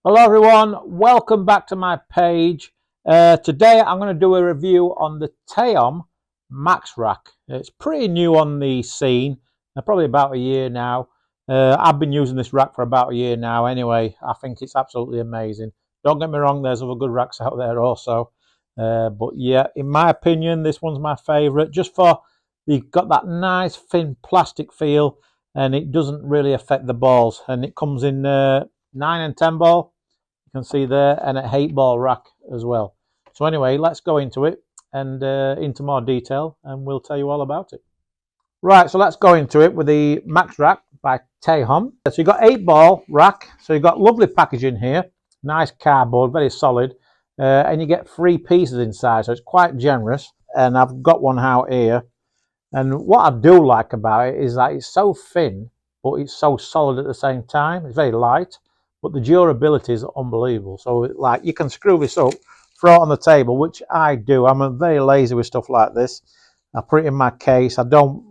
Hello everyone, welcome back to my page. Today I'm going to do a review on the Taom Maxrack. It's pretty new on the scene, probably about a year now. I've been using this rack for about a year now anyway. I think it's absolutely amazing. Don't get me wrong, there's other good racks out there also. But yeah, in my opinion, this one's my favourite. Just for, you've got that nice thin plastic feel and it doesn't really affect the balls. And it comes in 9 and 10 ball. You can see there, and a 8-ball rack as well. So anyway, let's go into it and into more detail, and we'll tell you all about it. Right, so let's go into it with the Maxrack by Taom. So you've got 8-ball rack. So you've got lovely packaging here, nice cardboard, very solid, and you get 3 pieces inside, so it's quite generous. And I've got one out here. And what I do like about it is that it's so thin, but it's so solid at the same time. It's very light, but the durability is unbelievable. So like you can screw this up, throw it on the table, which I do. I'm very lazy with stuff like this. I put it in my case. I don't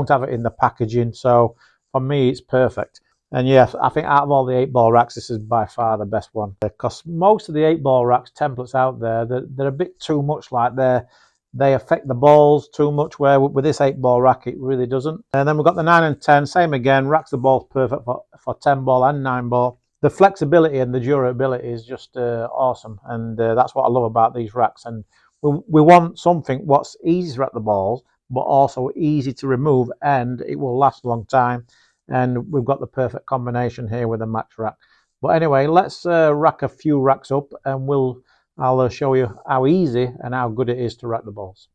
have it in the packaging. So for me, it's perfect. And yes, I think out of all the 8-ball racks, this is by far the best one. Because most of the 8-ball racks templates out there, they're a bit too much like they affect the balls too much, where with this 8-ball rack it really doesn't. And then we've got the 9 and 10, same again, racks the balls perfect for 10 ball and 9 ball. The flexibility and the durability is just awesome, and that's what I love about these racks. And we want something what's easy to rack the balls, but also easy to remove, and it will last a long time. And we've got the perfect combination here with the Maxrack. But anyway, let's rack a few racks up, and I'll show you how easy and how good it is to rack the balls.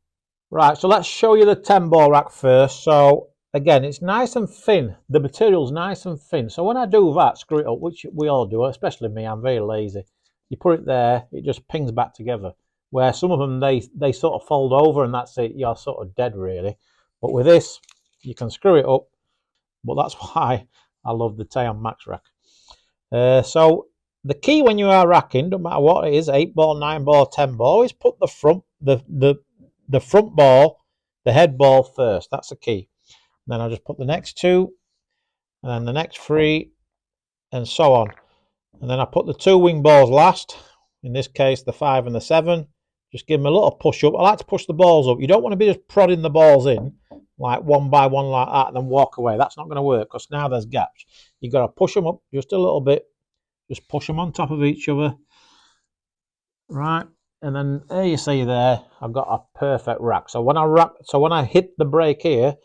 Right, so let's show you the 10-ball rack first. So again, it's nice and thin. The material's nice and thin. So when I do that, screw it up, which we all do, especially me, I'm very lazy. You put it there, it just pings back together. Where some of them, they sort of fold over and that's it. You're sort of dead, really. But with this, you can screw it up. But that's why I love the Taom Maxrack. So the key when you are racking, no matter what it is, 8-ball, 9-ball, 10-ball, always put the front ball, the head ball first. That's the key. Then I'll just put the next 2, and then the next 3, and so on. And then I put the 2 wing balls last. In this case, the 5 and the 7. Just give them a little push up. I like to push the balls up. You don't want to be just prodding the balls in, like one by one like that, and then walk away. That's not going to work, because now there's gaps. You've got to push them up just a little bit. Just push them on top of each other. Right. And then there you see there, I've got a perfect rack. So when I hit the brake here,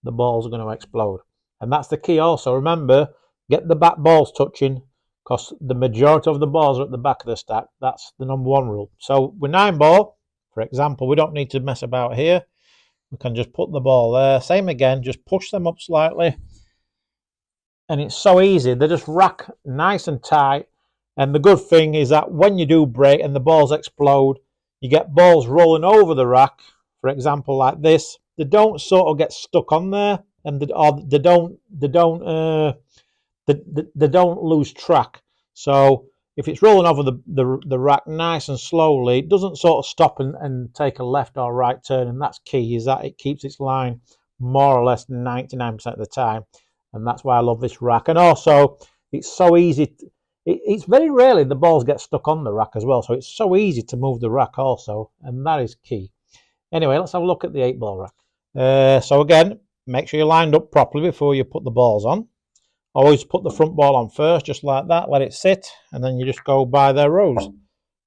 the balls are going to explode. And that's the key also. Remember, get the back balls touching, because the majority of the balls are at the back of the stack. That's the number 1 rule. So with 9-ball, for example, we don't need to mess about here. We can just put the ball there. Same again, just push them up slightly. And it's so easy. They just rack nice and tight. And the good thing is that when you do break and the balls explode, you get balls rolling over the rack, for example, like this. They don't sort of get stuck on there, and they don't lose track. So if it's rolling over the rack nice and slowly, it doesn't sort of stop and take a left or right turn. And that's key, is that it keeps its line more or less 99% of the time. And that's why I love this rack. And also, it's so easy. It's very rarely the balls get stuck on the rack as well. So it's so easy to move the rack also. And that is key. Anyway, let's have a look at the 8-ball rack. So again, make sure you're lined up properly before you put the balls on. Always put the front ball on first, just like that. Let it sit. And then you just go by their rows.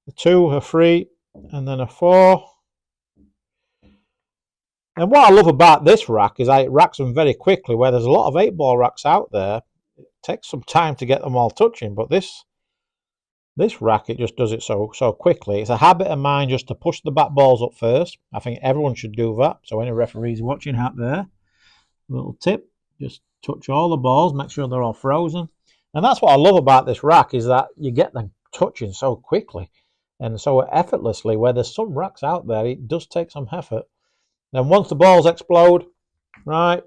A 2, a 3, and then a 4. And what I love about this rack is it racks them very quickly, where there's a lot of 8-ball racks out there. It takes some time to get them all touching, but this rack, it just does it so quickly. It's a habit of mine just to push the back balls up first. I think everyone should do that. So any referees watching out there, little tip, just touch all the balls, make sure they're all frozen. And that's what I love about this rack, is that you get them touching so quickly and so effortlessly, where there's some racks out there, it does take some effort. Then once the balls explode, right,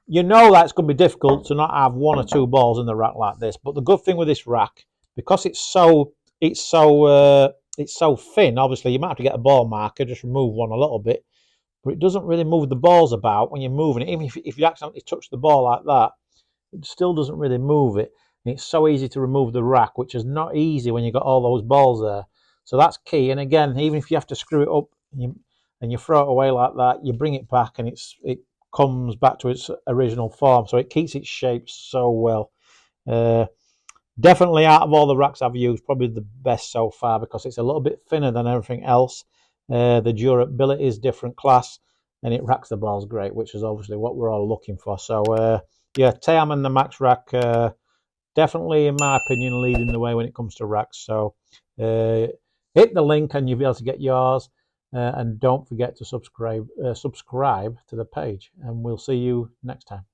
you know that it's going to be difficult to not have 1 or 2 balls in the rack like this. But the good thing with this rack, because it's so thin, obviously you might have to get a ball marker, just remove one a little bit, but it doesn't really move the balls about when you're moving it. Even if you accidentally touch the ball like that, it still doesn't really move it. It's so easy to remove the rack, which is not easy when you've got all those balls there. So that's key. And again, even if you have to screw it up and you throw it away like that, you bring it back and it comes back to its original form. So it keeps its shape so well. Definitely out of all the racks I've used, probably the best so far, because it's a little bit thinner than everything else. The durability is different class, and it racks the balls great, which is obviously what we're all looking for. So yeah, Taom and the Maxrack, definitely, in my opinion, leading the way when it comes to racks. So hit the link and you'll be able to get yours. And don't forget to subscribe to the page. And we'll see you next time.